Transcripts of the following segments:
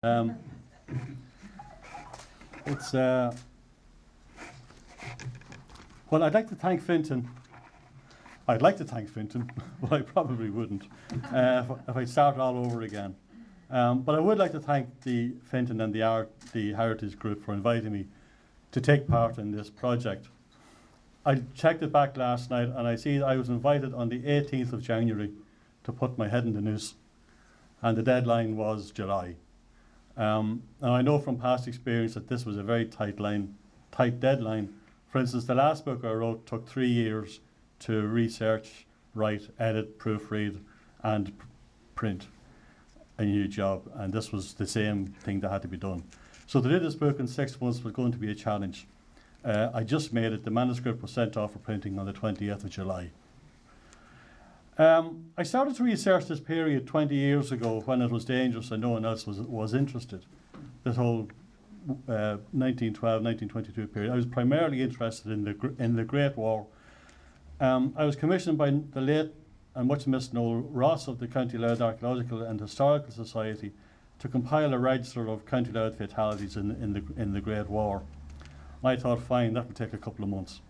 Um, it's well, I'd like to thank Fintan, but I probably wouldn't if I started all over again. But I would like to thank the Fintan and the Heritage Group for inviting me to take part in this project. I checked it back last night, and I see I was invited on the 18th of January to put my head in the noose, and the deadline was July. And I know from past experience that this was a very tight deadline. For instance, the last book I wrote took 3 years to research, write, edit, proofread, and print a new job. And this was the same thing that had to be done. So to do this book in 6 months was going to be a challenge. I just made it. The manuscript was sent off for printing on the 20th of July. I started to research this period 20 years ago when it was dangerous and no one else was interested. This whole 1912, 1922 period. I was primarily interested in the Great War. I was commissioned by the late and much missed Noel Ross of the County Louth Archaeological and Historical Society to compile a register of County Louth fatalities in the Great War. I thought, fine, that would take a couple of months.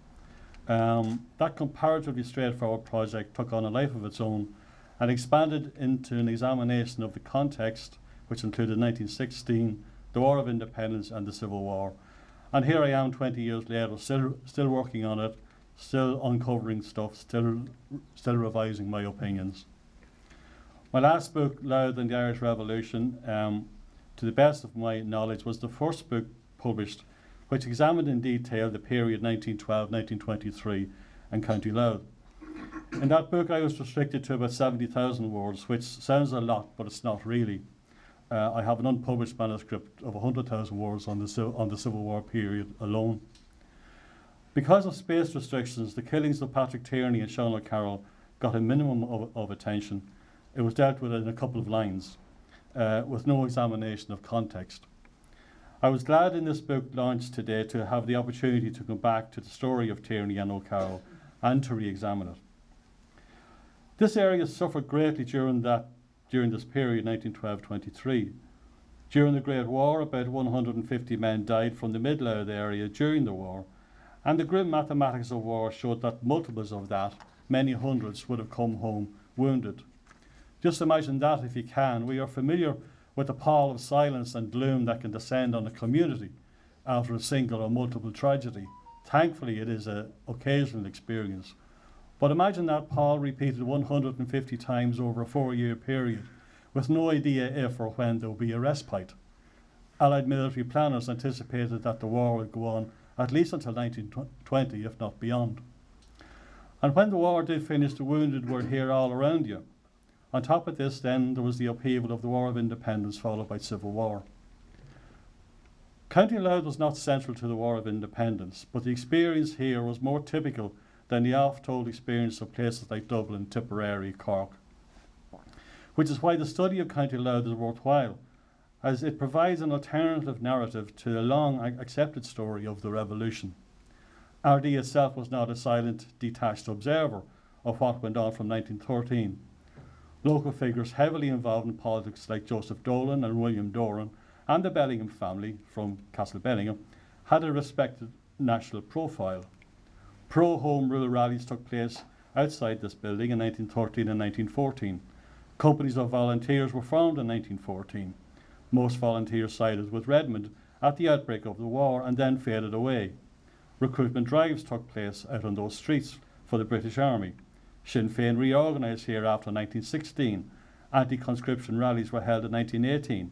That comparatively straightforward project took on a life of its own and expanded into an examination of the context, which included 1916, the War of Independence and the Civil War. And here I am 20 years later, still working on it, still uncovering stuff, still revising my opinions. My last book, Louth and the Irish Revolution, to the best of my knowledge, was the first book published which examined in detail the period 1912-1923 in County Louth. In that book I was restricted to about 70,000 words, which sounds a lot, but it's not really. I have an unpublished manuscript of 100,000 words on the Civil War period alone. Because of space restrictions, the killings of Patrick Tierney and Sean O'Carroll got a minimum of attention. It was dealt with in a couple of lines, with no examination of context. I was glad in this book launched today to have the opportunity to come back to the story of Tierney and O'Carroll and to re-examine it. This area suffered greatly during this period, 1912-23. During the Great War, about 150 men died from the Mid-Louth area during the war, and the grim mathematics of war showed that multiples of that, many hundreds, would have come home wounded. Just imagine that if you can. We are familiar with the pall of silence and gloom that can descend on a community after a single or multiple tragedy. Thankfully, it is an occasional experience. But imagine that pall repeated 150 times over a 4-year period, with no idea if or when there will be a respite. Allied military planners anticipated that the war would go on at least until 1920, if not beyond. And when the war did finish, the wounded were here all around you. On top of this, then, there was the upheaval of the War of Independence, followed by Civil War. County Louth was not central to the War of Independence, but the experience here was more typical than the oft-told experience of places like Dublin, Tipperary, Cork, which is why the study of County Louth is worthwhile, as it provides an alternative narrative to the long accepted story of the Revolution. Ardee itself was not a silent, detached observer of what went on from 1913. Local figures heavily involved in politics like Joseph Dolan and William Doran and the Bellingham family from Castle Bellingham had a respected national profile. Pro-Home Rule rallies took place outside this building in 1913 and 1914. Companies of volunteers were formed in 1914. Most volunteers sided with Redmond at the outbreak of the war and then faded away. Recruitment drives took place out on those streets for the British Army. Sinn Féin reorganised here after 1916. Anti-conscription rallies were held in 1918.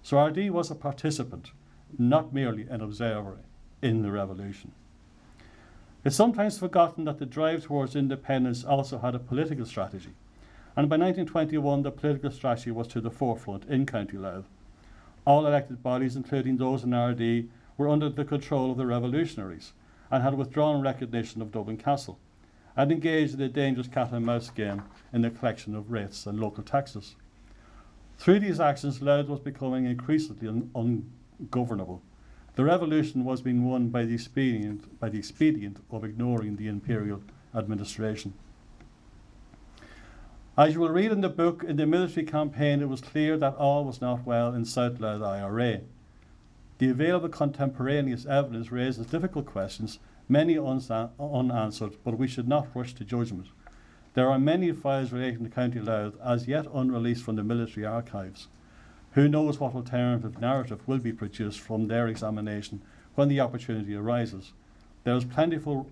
So Ardee was a participant, not merely an observer in the revolution. It's sometimes forgotten that the drive towards independence also had a political strategy. And by 1921, the political strategy was to the forefront in County Louth. All elected bodies, including those in Ardee, were under the control of the revolutionaries and had withdrawn recognition of Dublin Castle, and engaged in a dangerous cat and mouse game in the collection of rates and local taxes. Through these actions, Louth was becoming increasingly ungovernable. The revolution was being won by the expedient of ignoring the imperial administration. As you will read in the book, in the military campaign it was clear that all was not well in South Louth IRA. The available contemporaneous evidence raises difficult questions, many unanswered, but we should not rush to judgment. There are many files relating to County Louth as yet unreleased from the military archives. Who knows what alternative narrative will be produced from their examination when the opportunity arises. There is plentiful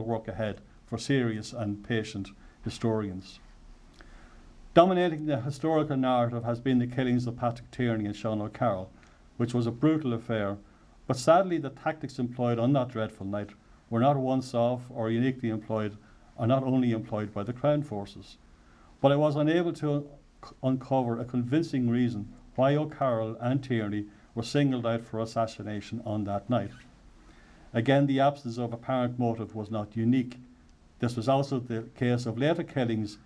work ahead for serious and patient historians. Dominating the historical narrative has been the killings of Patrick Tierney and Sean O'Carroll, which was a brutal affair, but sadly the tactics employed on that dreadful night were not once-off or uniquely employed, or not only employed by the Crown forces. But I was unable to uncover a convincing reason why O'Carroll and Tierney were singled out for assassination on that night. Again, the absence of apparent motive was not unique. This was also the case of later killings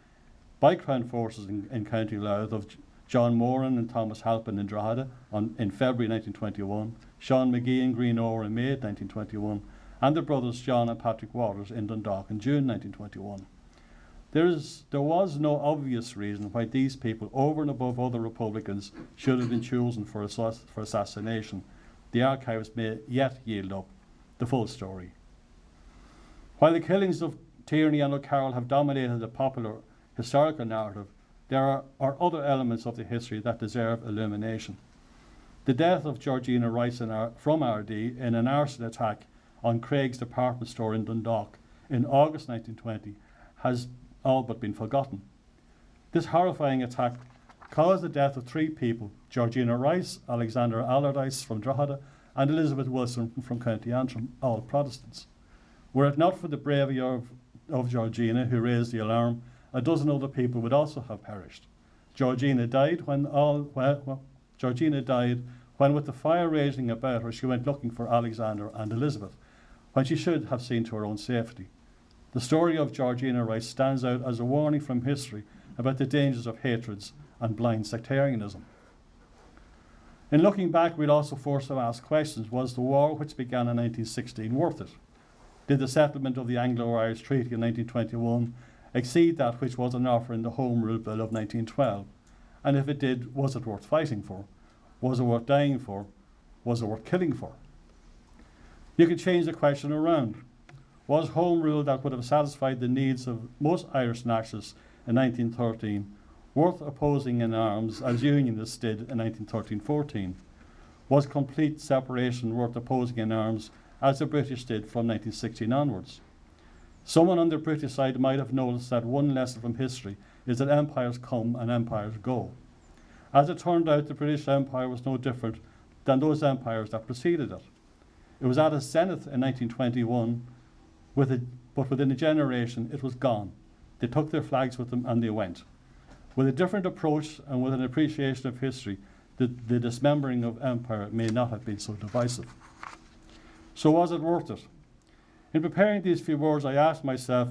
by Crown forces in County Louth of John Moran and Thomas Halpin in Drogheda in February 1921, Sean McGee in Greenore in May 1921, and the brothers John and Patrick Waters in Dundalk in June 1921. There was no obvious reason why these people, over and above other Republicans, should have been chosen for assassination. The archives may yet yield up the full story. While the killings of Tierney and O'Carroll have dominated the popular historical narrative, there are other elements of the history that deserve illumination. The death of Georgina Rice from Ardee in an arson attack on Craig's department store in Dundalk in August 1920 has all but been forgotten. This horrifying attack caused the death of 3 people: Georgina Rice, Alexander Allardyce from Drogheda, and Elizabeth Wilson from County Antrim, all Protestants. Were it not for the bravery of Georgina, who raised the alarm, a dozen other people would also have perished. Georgina died when with the fire raging about her, she went looking for Alexander and Elizabeth, when she should have seen to her own safety. The story of Georgina Rice stands out as a warning from history about the dangers of hatreds and blind sectarianism. In looking back, we'd also force to ask questions. Was the war, which began in 1916, worth it? Did the settlement of the Anglo-Irish Treaty in 1921 exceed that which was an offer in the Home Rule Bill of 1912? And if it did, was it worth fighting for? Was it worth dying for? Was it worth killing for? You could change the question around. Was Home Rule that would have satisfied the needs of most Irish nationalists in 1913 worth opposing in arms as Unionists did in 1913-14? Was complete separation worth opposing in arms as the British did from 1916 onwards? Someone on the British side might have noticed that one lesson from history is that empires come and empires go. As it turned out, the British Empire was no different than those empires that preceded it. It was at its zenith in 1921, but within a generation it was gone. They took their flags with them and they went. With a different approach and with an appreciation of history, the dismembering of empire may not have been so divisive. So was it worth it? In preparing these few words, I asked myself,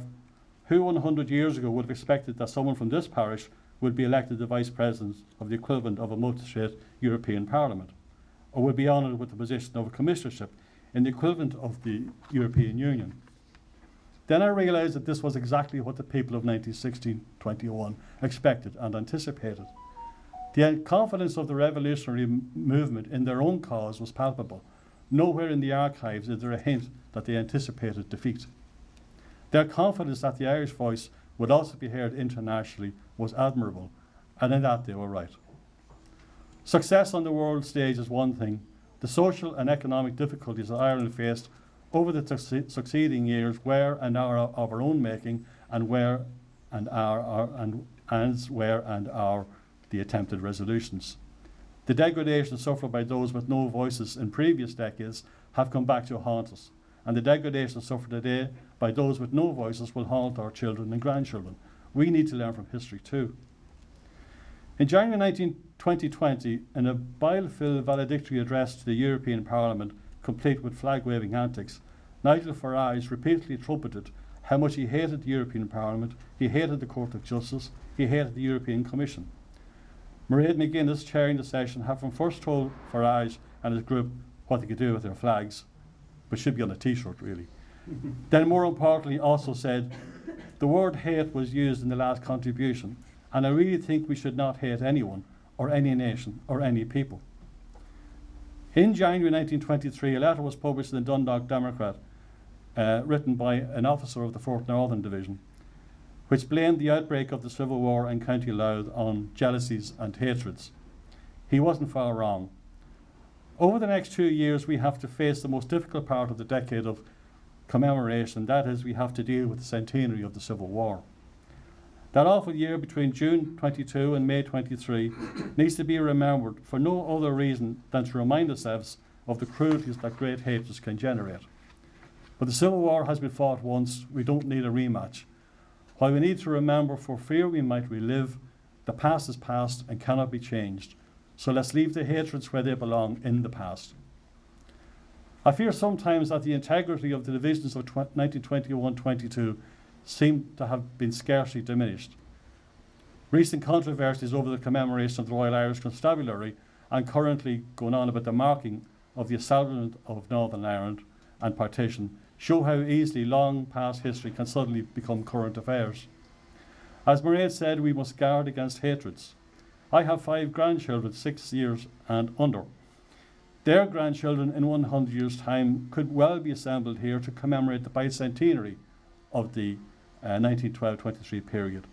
who 100 years ago would have expected that someone from this parish would be elected the Vice President of the equivalent of a multi-state European Parliament, or would be honoured with the position of a commissionership in the equivalent of the European Union? Then I realised that this was exactly what the people of 1916-21 expected and anticipated. The confidence of the revolutionary movement in their own cause was palpable. Nowhere in the archives is there a hint that they anticipated defeat. Their confidence that the Irish voice would also be heard internationally was admirable, and in that they were right. Success on the world stage is one thing. The social and economic difficulties that Ireland faced over the succeeding years were and are of our own making, and were and are the attempted resolutions. The degradation suffered by those with no voices in previous decades have come back to haunt us, and the degradation suffered today by those with no voices will haunt our children and grandchildren. We need to learn from history too. In January 2020, in a bile-filled valedictory address to the European Parliament, complete with flag-waving antics, Nigel Farage repeatedly trumpeted how much he hated the European Parliament, he hated the Court of Justice, he hated the European Commission. Mairead McGuiness, chairing the session, having first told Farage and his group what they could do with their flags, which should be on a t-shirt really. Then more importantly also said, the word hate was used in the last contribution, and I really think we should not hate anyone, or any nation, or any people. In January 1923, a letter was published in the Dundalk Democrat, written by an officer of the 4th Northern Division, which blamed the outbreak of the Civil War in County Louth on jealousies and hatreds. He wasn't far wrong. Over the next 2 years, we have to face the most difficult part of the decade of commemoration. That is, we have to deal with the centenary of the Civil War. That awful year between June 22 and May 23 needs to be remembered for no other reason than to remind ourselves of the cruelties that great hatreds can generate. But the Civil War has been fought once. We don't need a rematch. While we need to remember for fear we might relive, the past is past and cannot be changed. So let's leave the hatreds where they belong, in the past. I fear sometimes that the integrity of the divisions of 1921-22 seem to have been scarcely diminished. Recent controversies over the commemoration of the Royal Irish Constabulary, and currently going on about the marking of the establishment of Northern Ireland and partition, show how easily long past history can suddenly become current affairs. As Mairead said, we must guard against hatreds. I have 5 grandchildren, 6 years and under. Their grandchildren in 100 years' time could well be assembled here to commemorate the bicentenary of the 1912-23 period.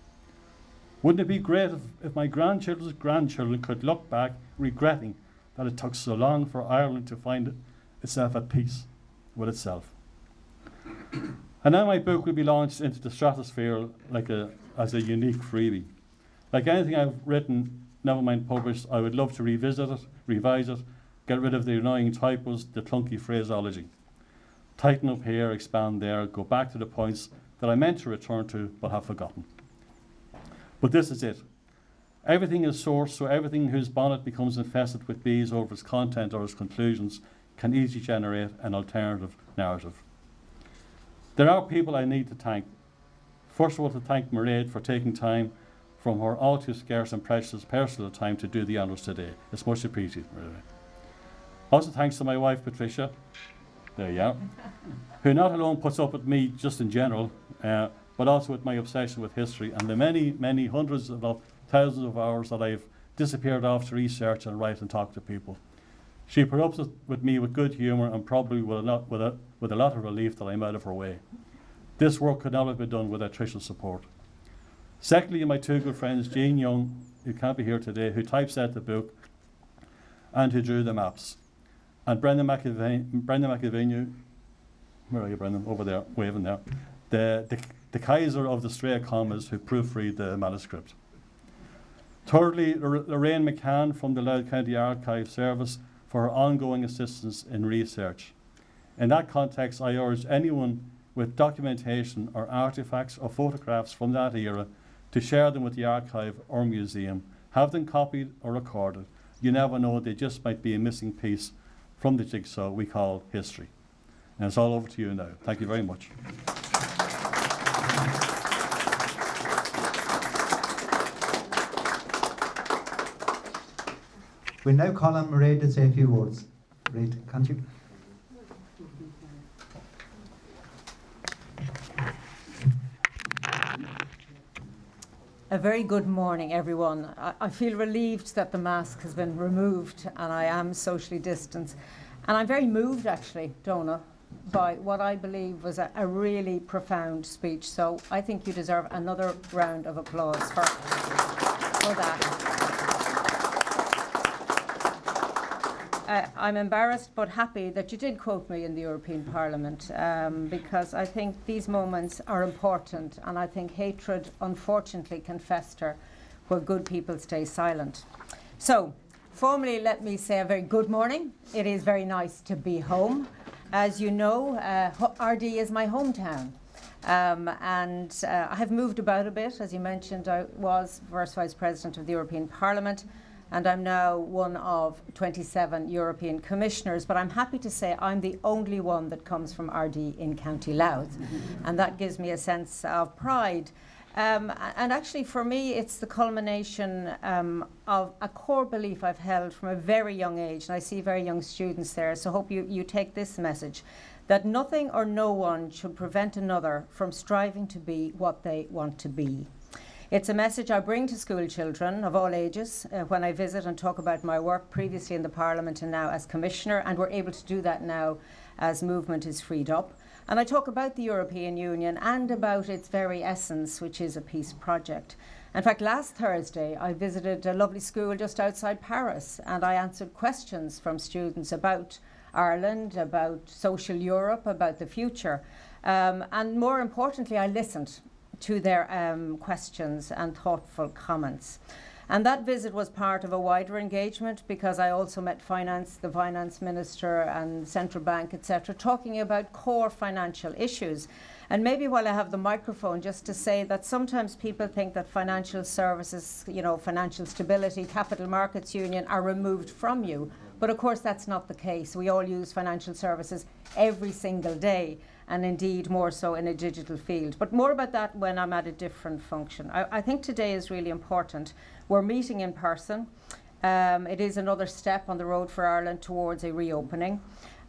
Wouldn't it be great if my grandchildren's grandchildren could look back regretting that it took so long for Ireland to find itself at peace with itself? And now my book will be launched into the stratosphere as a unique freebie. Like anything I've written, never mind published, I would love to revisit it, revise it, get rid of the annoying typos, the clunky phraseology. Tighten up here, expand there, go back to the points that I meant to return to but have forgotten. But this is it. Everything is sourced, so everything whose bonnet becomes infested with bees over its content or its conclusions can easily generate an alternative narrative. There are people I need to thank. First of all, to thank Mairead for taking time from her all too scarce and precious personal time to do the honours today. It's much appreciated, Mairead. Also thanks to my wife, Patricia, there you are, who not alone puts up with me just in general, but also with my obsession with history and the many, many hundreds of thousands of hours that I've disappeared off to research and write and talk to people. She put up with me with good humour and probably with a lot of relief that I'm out of her way. This work could not have been done without Tricia's support. Secondly, my 2 good friends, Jean Young, who can't be here today, who typeset the book and who drew the maps, and Brendan McAvenue, where are you, Brendan? Over there, waving there. The Kaiser of the stray commas who proofread the manuscript. Thirdly, Lorraine McCann from the Louth County Archive Service for her ongoing assistance in research. In that context, I urge anyone with documentation or artifacts or photographs from that era to share them with the archive or museum, have them copied or recorded. You never know, they just might be a missing piece from the jigsaw we call history. And it's all over to you now. Thank you very much. We now call on Mairead to say a few words. Mairead, can't you? A very good morning, everyone. I feel relieved that the mask has been removed and I am socially distanced. And I'm very moved, actually, Donal, by what I believe was a really profound speech. So I think you deserve another round of applause for that. I'm embarrassed but happy that you did quote me in the European Parliament because I think these moments are important, and I think hatred unfortunately can fester where good people stay silent. So, formally, let me say a very good morning. It is very nice to be home. As you know, Ardee is my hometown. And I have moved about a bit. As you mentioned, I was First Vice President of the European Parliament, and I'm now one of 27 European Commissioners, but I'm happy to say I'm the only one that comes from Ardee in County Louth, and that gives me a sense of pride. And actually for me it's the culmination of a core belief I've held from a very young age, and I see very young students there, so I hope you take this message, that nothing or no one should prevent another from striving to be what they want to be. It's a message I bring to school children of all ages when I visit and talk about my work previously in the Parliament and now as Commissioner, and we're able to do that now as movement is freed up. And I talk about the European Union and about its very essence, which is a peace project. In fact, last Thursday I visited a lovely school just outside Paris, and I answered questions from students about Ireland, about social Europe, about the future. And more importantly, I listened to their questions and thoughtful comments. And that visit was part of a wider engagement because I also met the finance minister and central bank, etc., talking about core financial issues. And maybe while I have the microphone, just to say that sometimes people think that financial services, financial stability, capital markets union are removed from you. But of course that's not the case. We all use financial services every single day, and indeed more so in a digital field. But more about that when I'm at a different function. I think today is really important. We're meeting in person. It is another step on the road for Ireland towards a reopening.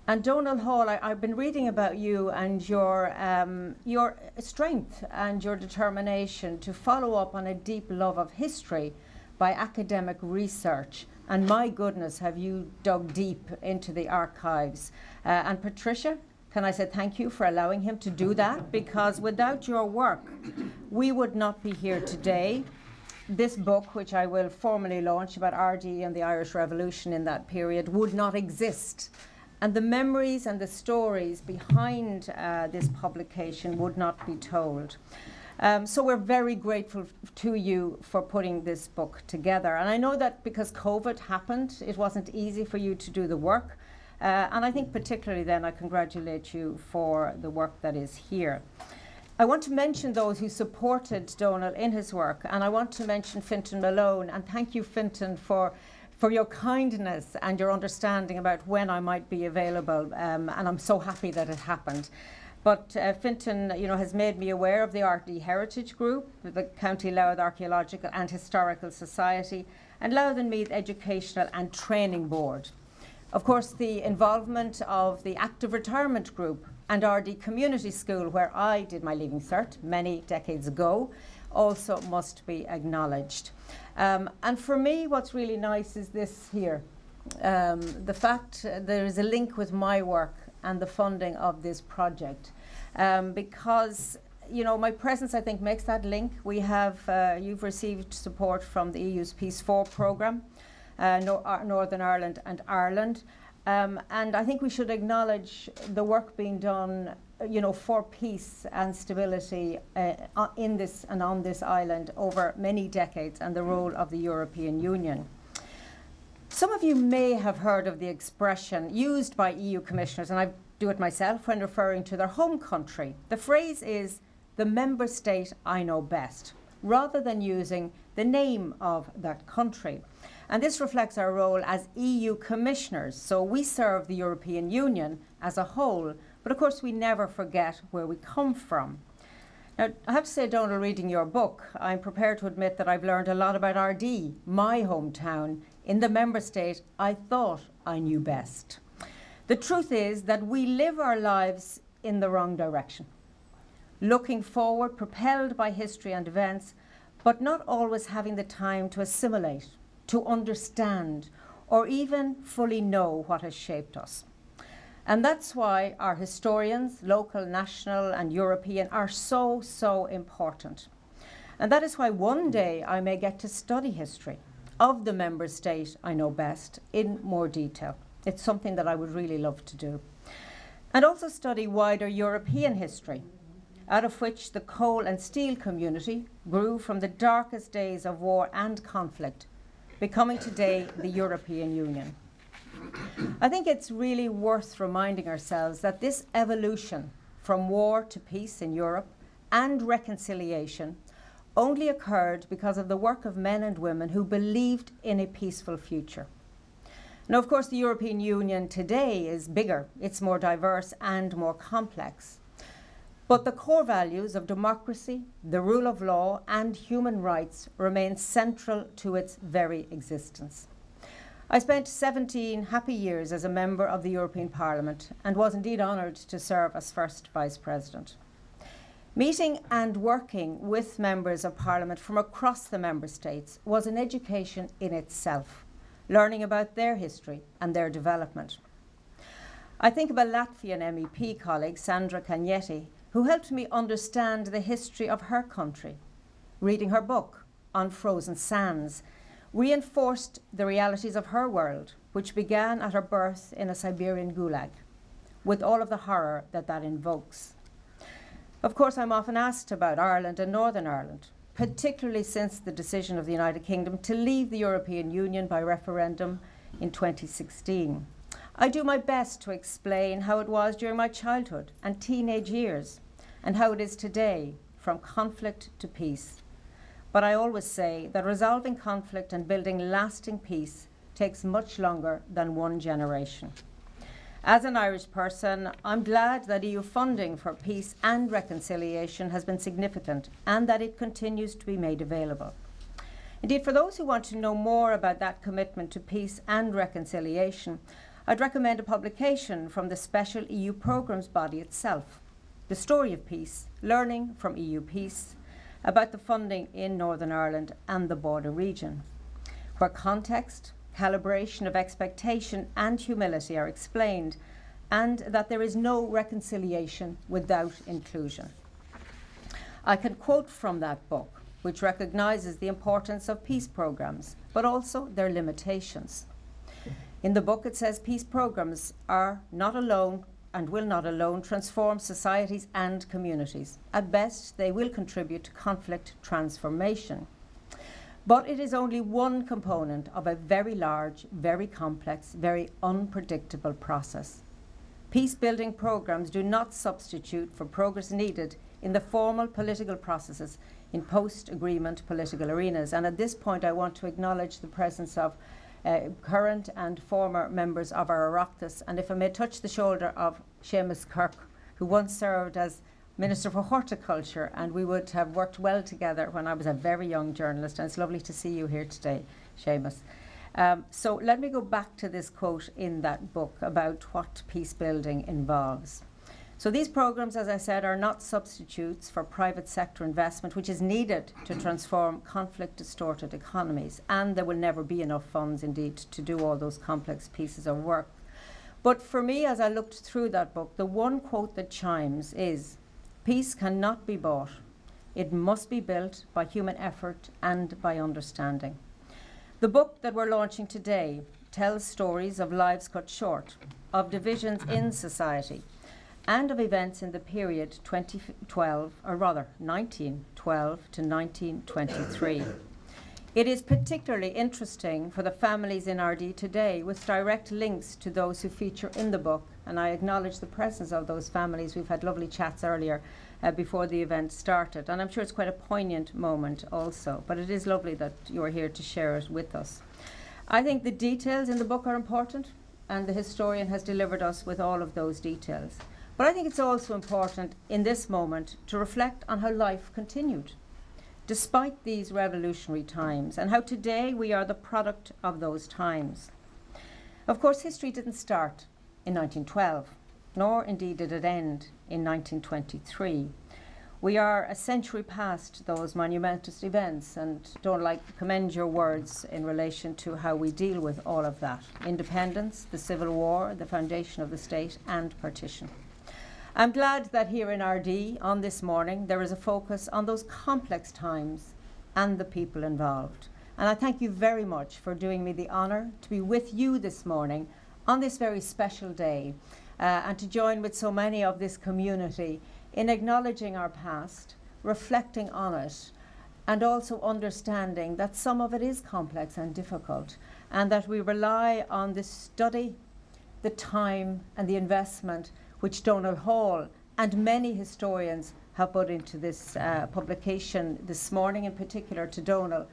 And Donal Hall, I've been reading about you and your strength and your determination to follow up on a deep love of history by academic research. And my goodness, have you dug deep into the archives. And Patricia, can I say thank you for allowing him to do that? Because without your work, we would not be here today. This book, which I will formally launch about Ardee and the Irish Revolution in that period, would not exist. And the memories and the stories behind this publication would not be told. So we're very grateful to you for putting this book together. And I know that because COVID happened, it wasn't easy for you to do the work. And I think particularly then I congratulate you for the work that is here. I want to mention those who supported Donal in his work, and I want to mention Fintan Malone, and thank you, Fintan, for your kindness and your understanding about when I might be available, and I'm so happy that it happened. But Fintan, has made me aware of the Ardee Heritage Group, the County Louth Archaeological and Historical Society, and Louth and Meath Educational and Training Board. Of course, the involvement of the Active Retirement Group and Ardee Community School, where I did my Leaving Cert many decades ago, also must be acknowledged. And for me, what's really nice is this here. The fact there is a link with my work and the funding of this project. Because, my presence, I think, makes that link. We have, you've received support from the EU's Peace 4 programme. Northern Ireland and Ireland. And I think we should acknowledge the work being done, for peace and stability in this and on this island over many decades, and the role of the European Union. Some of you may have heard of the expression used by EU commissioners, and I do it myself when referring to their home country. The phrase is, "the member state I know best," rather than using the name of that country. And this reflects our role as EU commissioners. So we serve the European Union as a whole, but of course we never forget where we come from. Now, I have to say, Donal, reading your book, I'm prepared to admit that I've learned a lot about Ardee, my hometown, in the member state I thought I knew best. The truth is that we live our lives in the wrong direction, looking forward, propelled by history and events, but not always having the time to assimilate, to understand, or even fully know what has shaped us. And that's why our historians, local, national, and European, are so, so important. And that is why one day I may get to study history of the member state I know best in more detail. It's something that I would really love to do. And also study wider European history, out of which the coal and steel community grew from the darkest days of war and conflict, becoming today the European Union. I think it's really worth reminding ourselves that this evolution from war to peace in Europe and reconciliation only occurred because of the work of men and women who believed in a peaceful future. Now, of course, the European Union today is bigger, it's more diverse and more complex. But the core values of democracy, the rule of law, and human rights remain central to its very existence. I spent 17 happy years as a member of the European Parliament and was indeed honoured to serve as first Vice President. Meeting and working with members of Parliament from across the Member States was an education in itself, learning about their history and their development. I think of a Latvian MEP colleague, Sandra Cagnetti, who helped me understand the history of her country. Reading her book on frozen sands reinforced the realities of her world, which began at her birth in a Siberian gulag, with all of the horror that that invokes. Of course, I'm often asked about Ireland and Northern Ireland, particularly since the decision of the United Kingdom to leave the European Union by referendum in 2016. I do my best to explain how it was during my childhood and teenage years, and how it is today, from conflict to peace. But I always say that resolving conflict and building lasting peace takes much longer than one generation. As an Irish person, I'm glad that EU funding for peace and reconciliation has been significant and that it continues to be made available. Indeed, for those who want to know more about that commitment to peace and reconciliation, I'd recommend a publication from the special EU programmes body itself, The Story of Peace, Learning from EU Peace, about the funding in Northern Ireland and the border region, where context, calibration of expectation and humility are explained, and that there is no reconciliation without inclusion. I can quote from that book, which recognises the importance of peace programmes, but also their limitations. In the book it says peace programmes are not alone and will not alone transform societies and communities. At best, they will contribute to conflict transformation. But it is only one component of a very large, very complex, very unpredictable process. Peace-building programmes do not substitute for progress needed in the formal political processes in post-agreement political arenas. And at this point, I want to acknowledge the presence of current and former members of our Oireachtas, and if I may touch the shoulder of Seamus Kirk, who once served as Minister for Horticulture, and we would have worked well together when I was a very young journalist, and it's lovely to see you here today, Seamus. So let me go back to this quote in that book about what peace building involves. So these programmes, as I said, are not substitutes for private sector investment, which is needed to transform conflict-distorted economies, and there will never be enough funds, indeed, to do all those complex pieces of work. But for me, as I looked through that book, the one quote that chimes is, "Peace cannot be bought. It must be built by human effort and by understanding." The book that we're launching today tells stories of lives cut short, of divisions in society, and of events in the period 1912 to 1923. It is particularly interesting for the families in Ardee today, with direct links to those who feature in the book, and I acknowledge the presence of those families. We've had lovely chats earlier before the event started, and I'm sure it's quite a poignant moment also, but it is lovely that you're here to share it with us. I think the details in the book are important, and the historian has delivered us with all of those details. But I think it's also important in this moment to reflect on how life continued, despite these revolutionary times, and how today we are the product of those times. Of course, history didn't start in 1912, nor indeed did it end in 1923. We are a century past those monumentous events, and don't like to commend your words in relation to how we deal with all of that. Independence, the Civil War, the foundation of the state, and partition. I'm glad that here in Ardee on this morning there is a focus on those complex times and the people involved. And I thank you very much for doing me the honour to be with you this morning on this very special day and to join with so many of this community in acknowledging our past, reflecting on it, and also understanding that some of it is complex and difficult, and that we rely on the study, the time and the investment which Donal Hall and many historians have put into this publication this morning, in particular to Donal,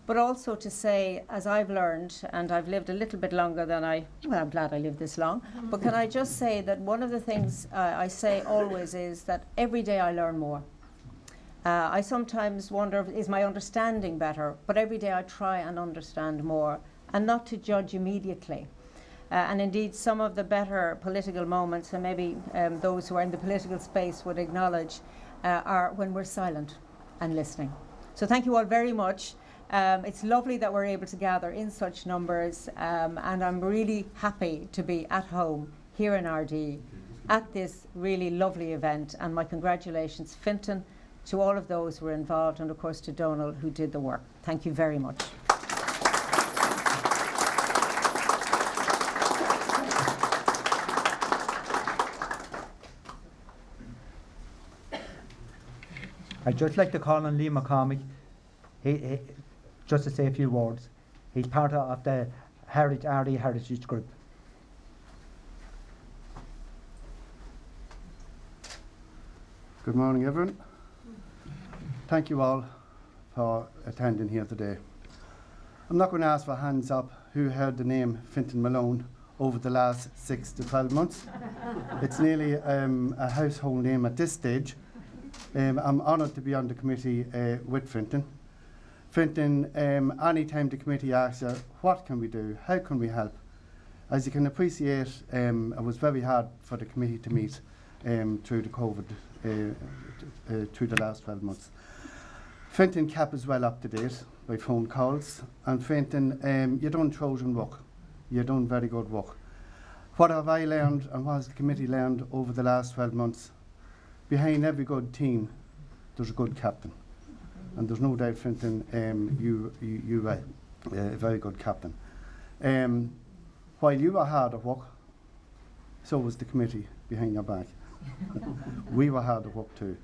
but also to say, as I've learned, and I've lived a little bit longer than I'm glad I lived this long, but can I just say that one of the things I say always is that every day I learn more. I sometimes wonder, is my understanding better? But every day I try and understand more, and not to judge immediately. And indeed, some of the better political moments, and maybe those who are in the political space would acknowledge, are when we're silent and listening. So thank you all very much. It's lovely that we're able to gather in such numbers, and I'm really happy to be at home here in Ardee at this really lovely event, and my congratulations, Fintan, to all of those who were involved, and of course to Donal, who did the work. Thank you very much. I'd just like to call on Lee McCormick, he, just to say a few words. He's part of the Ardee Heritage Group. Good morning, everyone. Thank you all for attending here today. I'm not going to ask for hands up who heard the name Fintan Malone over the last 6 to 12 months. It's nearly a household name at this stage. I'm honoured to be on the committee with Fintan. Fintan, any time the committee asks you, what can we do? How can we help? As you can appreciate, it was very hard for the committee to meet through the COVID, through the last 12 months. Fintan kept us well up to date by phone calls, and Fintan, you done Trojan work. You done very good work. What have I learned, and what has the committee learned over the last 12 months? Behind every good team, there's a good captain. And there's no doubt, Fintan, you were a very good captain. While you were hard at work, so was the committee behind your back. We were hard at work too.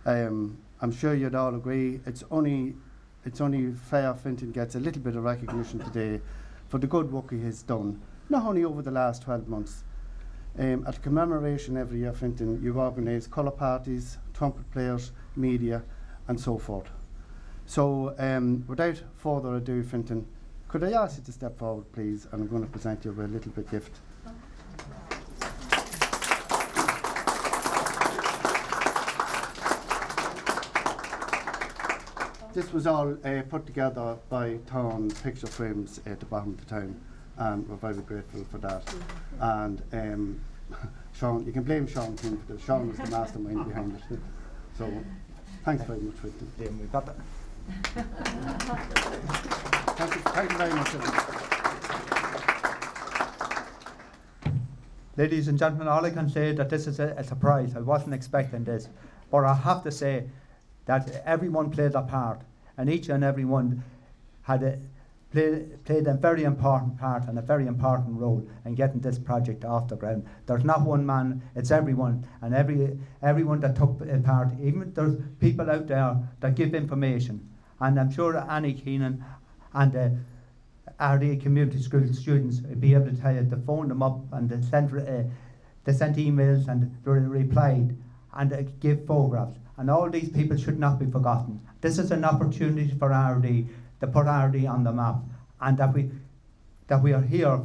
I'm sure you'd all agree, it's only fair Fintan gets a little bit of recognition today for the good work he has done, not only over the last 12 months. At a commemoration every year, Fintan, you organise colour parties, trumpet players, media, and so forth. So, without further ado, Fintan, could I ask you to step forward, please? And I'm going to present you with a little bit gift. This was all put together by Town Picture Frames at the bottom of the town, and we're very grateful for that. And Sean, you can blame Sean King for this. Sean was the mastermind behind it. So, thanks very much, Fintan. Yeah, we got that. Thank you very much, everyone. Ladies and gentlemen, all I can say is that this is a surprise. I wasn't expecting this. But I have to say that everyone played a part, and each and every one had played a very important part and a very important role in getting this project off the ground. There's not one man, it's everyone, and everyone that took part. Even there's people out there that give information, and I'm sure Annie Keenan and the Ardee Community School students will be able to tell you to phone them up, and they sent emails and they replied and give photographs. And all these people should not be forgotten. This is an opportunity for Ardee to put Ardee on the map, and that we are here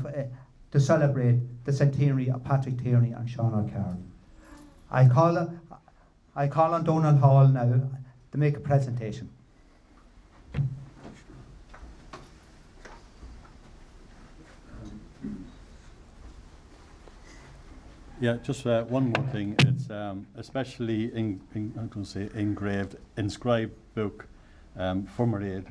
to celebrate the centenary of Patrick Tierney and Sean O'Carroll. I call on Donal Hall now to make a presentation. Yeah, just one more thing. It's especially I'm going to say inscribed book for Mairead,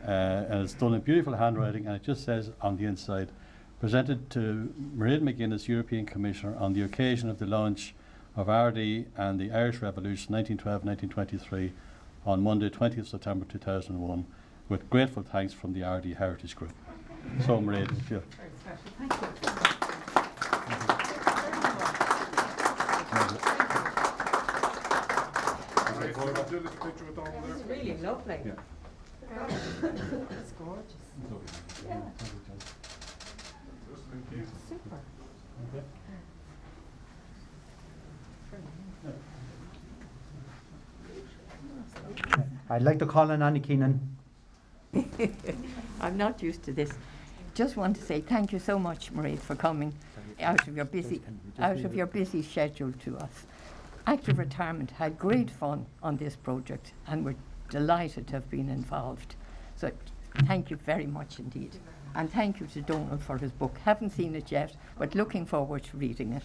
and it's done in beautiful handwriting, and it just says on the inside, presented to Mairead McGuiness, European Commissioner, on the occasion of the launch of Ardee and the Irish Revolution 1912-1923 on Monday 20th September 2001, with grateful thanks from the Ardee Heritage Group. So Mairead, if you... Very special. Thank you. It's really lovely. Yeah. It's gorgeous. Yeah. Super. I'd like to call on Annie Keenan. I'm not used to this. Just want to say thank you so much, Mairead, for coming out of your busy schedule to us. Active Retirement had great fun on this project, and we're delighted to have been involved. So thank you very much indeed. And thank you to Donal for his book. Haven't seen it yet, but looking forward to reading it.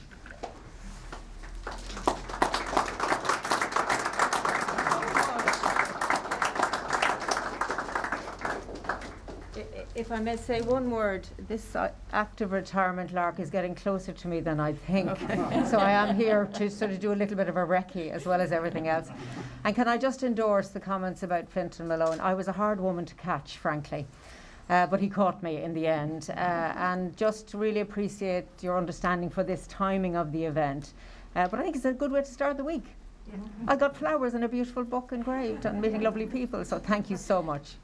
if I may say one word, this active retirement lark is getting closer to me than I think. So I am here to sort of do a little bit of a recce as well as everything else. And can I just endorse the comments about Fintan Malone? I was a hard woman to catch, frankly. But he caught me in the end. And just to really appreciate your understanding for this timing of the event. But I think it's a good way to start the week. Yeah. I got flowers and a beautiful book engraved and meeting lovely people, so thank you so much.